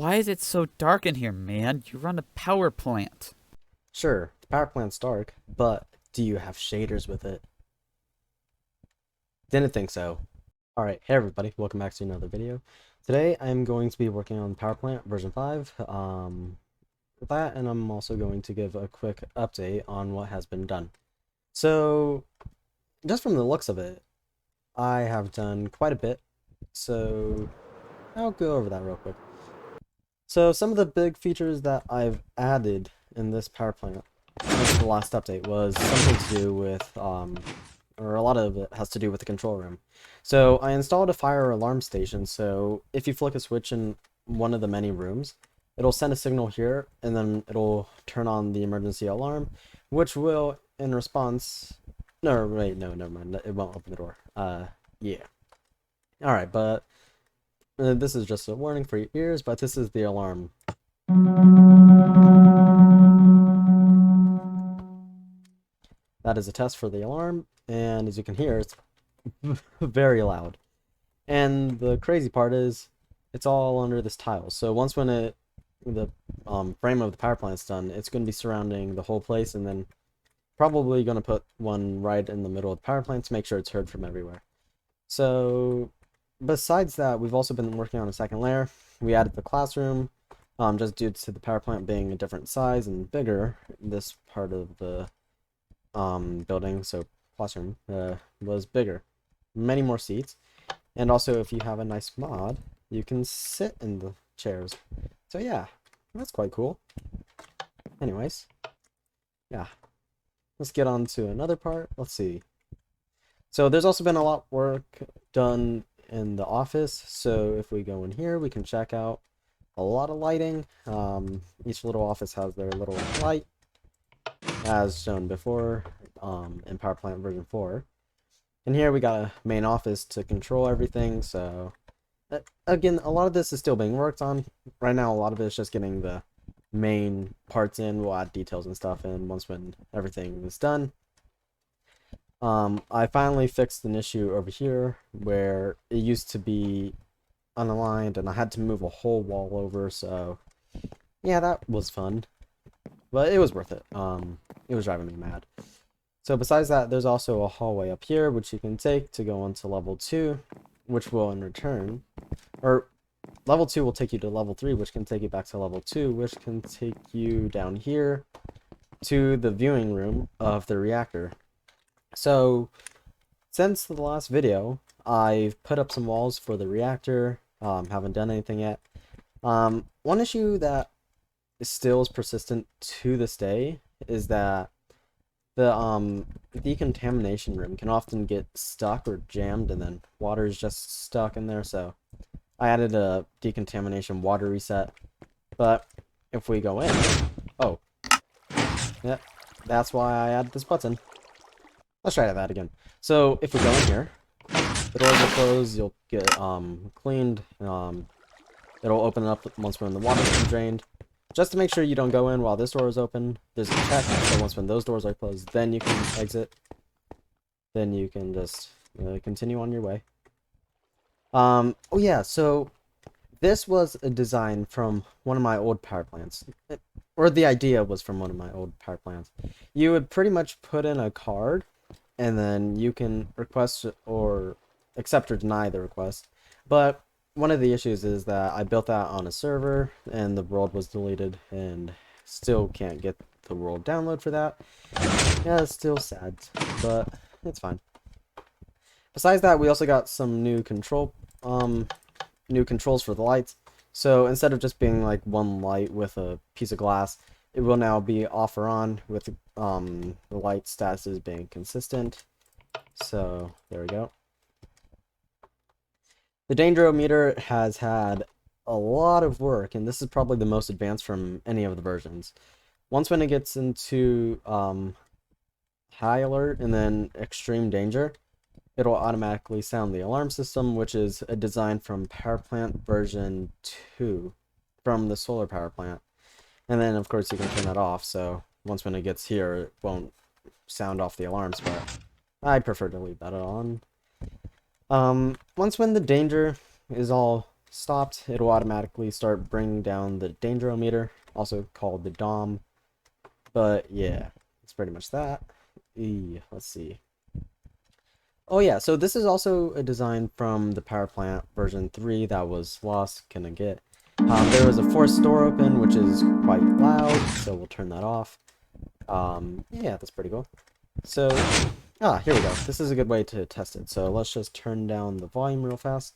Why is it so dark in here, man? You run a power plant. Sure, the power plant's dark, but do you have shaders with it? Didn't think so. Alright, hey everybody, welcome back to another video. Today I'm going to be working on Power Plant version 5. With that, and I'm also going to give a quick update on what has been done. So, just from the looks of it, I have done quite a bit, so I'll go over that real quick. So, some of the big features that I've added in this Power Plant since the last update was something to do with, or a lot of it has to do with the control room. So I installed a fire alarm station, so if you flick a switch in one of the many rooms, it'll send a signal here, and then it'll turn on the emergency alarm, which will, in response... No, wait, no, never mind, it won't open the door. Yeah. Alright, but this is just a warning for your ears, but this is the alarm. That is a test for the alarm, and as you can hear, it's very loud. And the crazy part is, it's all under this tile. So once when the frame of the power plant's done, it's going to be surrounding the whole place, and then probably going to put one right in the middle of the power plant to make sure it's heard from everywhere. So besides that, we've also been working on a second layer. We added the classroom, just due to the power plant being a different size and bigger. This part of the building, so classroom, was bigger, many more seats, and also if you have a nice mod, you can sit in the chairs. So yeah, that's quite cool. Anyways, yeah, let's get on to another part. Let's see. So there's also been a lot of work done in the office. So if we go in here, we can check out a lot of lighting. Each little office has their little light, as shown before in Power Plant version 4. And here we got a main office to control everything, so again, a lot of this is still being worked on. Right now, a lot of it is just getting the main parts in. We'll add details and stuff in once when everything is done. I finally fixed an issue over here where it used to be unaligned and I had to move a whole wall over, so yeah, that was fun. But it was worth it. It was driving me mad. So besides that, there's also a hallway up here, which you can take to go on to level 2, which will in return, or level 2 will take you to level 3, which can take you back to level 2, which can take you down here to the viewing room of the reactor. So since the last video, I've put up some walls for the reactor, haven't done anything yet. One issue that still is persistent to this day is that the decontamination room can often get stuck or jammed, and then water is just stuck in there. So I added a decontamination water reset. But if we go in, oh, yeah, that's why I added this button. Let's try that again. So if we go in here, the doors will close. You'll get cleaned. It'll open up once when the water's been drained. Just to make sure you don't go in while this door is open, there's a check, so once when those doors are closed, then you can exit. Then you can just continue on your way. Oh yeah, so this was a design from one of my old power plants. Or the idea was from one of my old power plants. You would pretty much put in a card, and then you can request or accept or deny the request. But one of the issues is that I built that on a server and the world was deleted and still can't get the world download for that. Yeah, it's still sad, but it's fine. Besides that, we also got some new controls for the lights. So instead of just being like one light with a piece of glass, it will now be off or on with the light statuses being consistent. So there we go. The dangerometer has had a lot of work, and this is probably the most advanced from any of the versions. Once when it gets into high alert and then extreme danger, it'll automatically sound the alarm system, which is a design from Power Plant version 2, from the solar power plant. And then, of course, you can turn that off, so once when it gets here, it won't sound off the alarms, but I prefer to leave that on. Once when the danger is all stopped, it'll automatically start bringing down the dangerometer, also called the DOM. But yeah, it's pretty much that. Let's see. Oh yeah, so this is also a design from the Powerplant version 3 that was lost, couldn't get. There was a forced door open, which is quite loud, so we'll turn that off. Yeah, that's pretty cool. So, here we go. This is a good way to test it. So let's just turn down the volume real fast.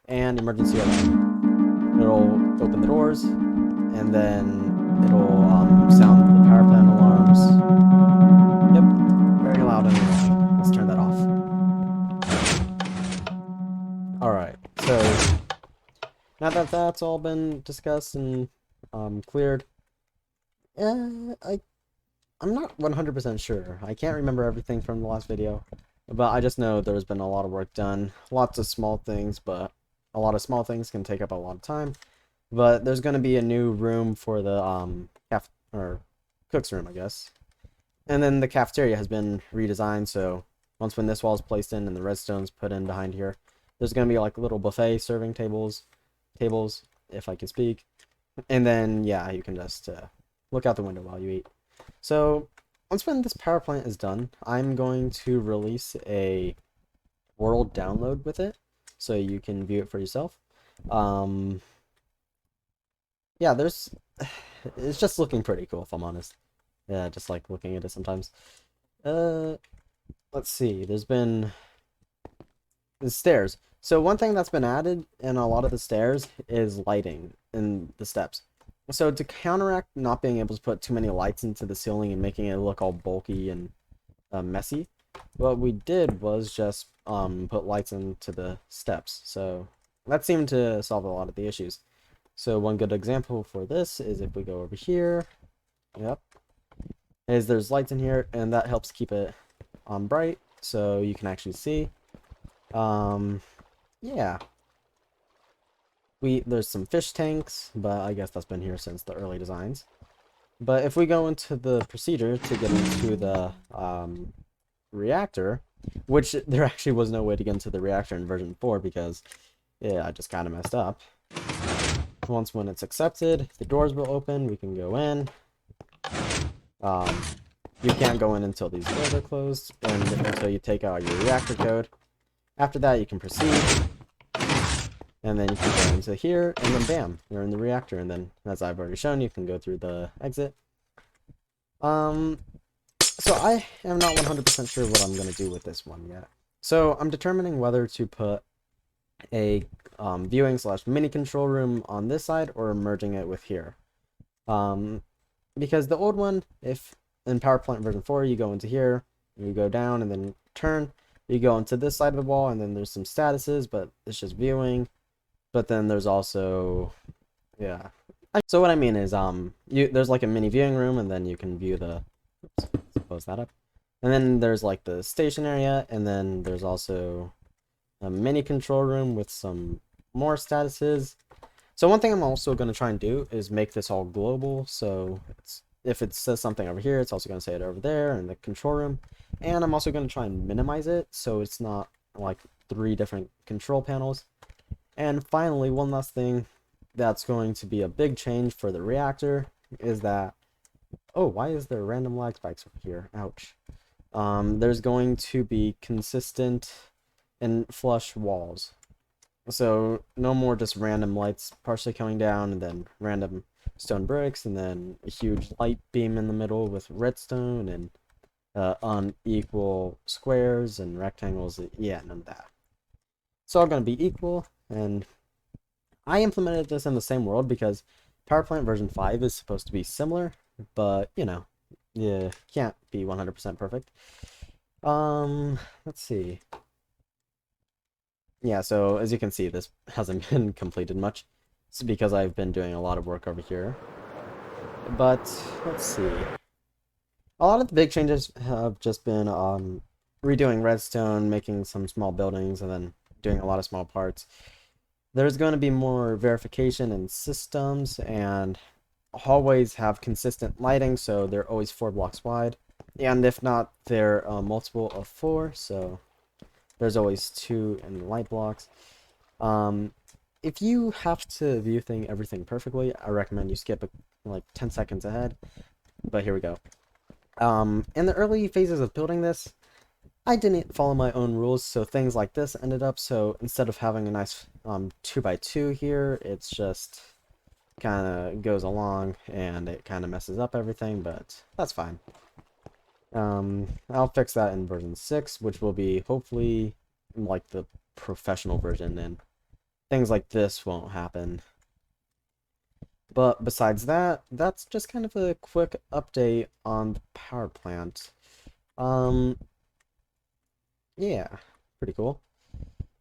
And emergency alarm. It'll open the doors, and then it'll sound the power plant alarms. Yep, very loud and annoying. Let's turn that off. Alright, so now that that's all been discussed and cleared, I'm not 100% sure. I can't remember everything from the last video, but I just know there's been a lot of work done. Lots of small things, but a lot of small things can take up a lot of time. But there's going to be a new room for the cook's room, I guess. And then the cafeteria has been redesigned, so when this wall is placed in and the redstone's put in behind here, there's going to be like little buffet serving tables, if I can speak. And then, yeah, you can just look out the window while you eat. So, when this power plant is done, I'm going to release a world download with it, so you can view it for yourself. Yeah, it's just looking pretty cool, if I'm honest. Yeah, just like looking at it sometimes. Let's see, there's been the stairs. So one thing that's been added in a lot of the stairs is lighting in the steps. So to counteract not being able to put too many lights into the ceiling and making it look all bulky and messy, what we did was just put lights into the steps. So that seemed to solve a lot of the issues. So one good example for this is if we go over here, yep, is there's lights in here, and that helps keep it bright so you can actually see. Yeah. There's some fish tanks, but I guess that's been here since the early designs. But if we go into the procedure to get into the reactor, which there actually was no way to get into the reactor in version 4 because, yeah, I just kind of messed up. When it's accepted, the doors will open, we can go in. You can't go in until these doors are closed, and until you take out your reactor code. After that, you can proceed. And then you can go into here, and then bam, you're in the reactor. And then, as I've already shown, you can go through the exit. So I am not 100% sure what I'm going to do with this one yet. So I'm determining whether to put a viewing / mini control room on this side or merging it with here. Because the old one, if in Powerplant version 4, you go into here, you go down and then turn, you go into this side of the wall, and then there's some statuses, but it's just viewing. But then there's also, yeah. So what I mean is, there's like a mini viewing room, and then you can view the, oops, let's close that up. And then there's like the station area, and then there's also a mini control room with some more statuses. So one thing I'm also going to try and do is make this all global. So if it says something over here, it's also going to say it over there in the control room. And I'm also going to try and minimize it so it's not like 3 different control panels. And finally, one last thing that's going to be a big change for the reactor is that, oh, why is there random lag spikes over here? Ouch. There's going to be consistent and flush walls. So no more just random lights partially coming down and then random stone bricks and then a huge light beam in the middle with redstone and unequal squares and rectangles. Yeah, none of that. It's all going to be equal, and I implemented this in the same world because Powerplant version 5 is supposed to be similar, but, you know, you can't be 100% perfect. Let's see. Yeah, so as you can see, this hasn't been completed much. It's because I've been doing a lot of work over here. But, let's see. A lot of the big changes have just been redoing redstone, making some small buildings, and then doing a lot of small parts. There's going to be more verification in systems, and hallways have consistent lighting, so they're always 4 blocks wide. And if not, they're multiple of 4, so there's always 2 in the light blocks. if you have to view everything perfectly, I recommend you skip like 10 seconds ahead. But here we go. In the early phases of building this, I didn't follow my own rules, so things like this ended up. So instead of having a nice 2x2 here, it's just kind of goes along and it kind of messes up everything, but that's fine. I'll fix that in version 6, which will be hopefully like the professional version, and things like this won't happen. But besides that, that's just kind of a quick update on the power plant. Yeah, pretty cool.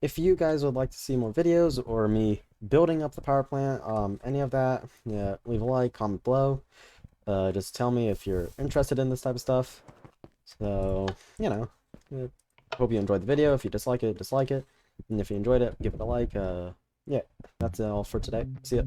If you guys would like to see more videos or me building up the power plant, any of that, yeah, leave a like, comment below. Just tell me if you're interested in this type of stuff. So, you know, hope you enjoyed the video. If you dislike it, dislike it. And if you enjoyed it, give it a like. Yeah, that's all for today. See ya.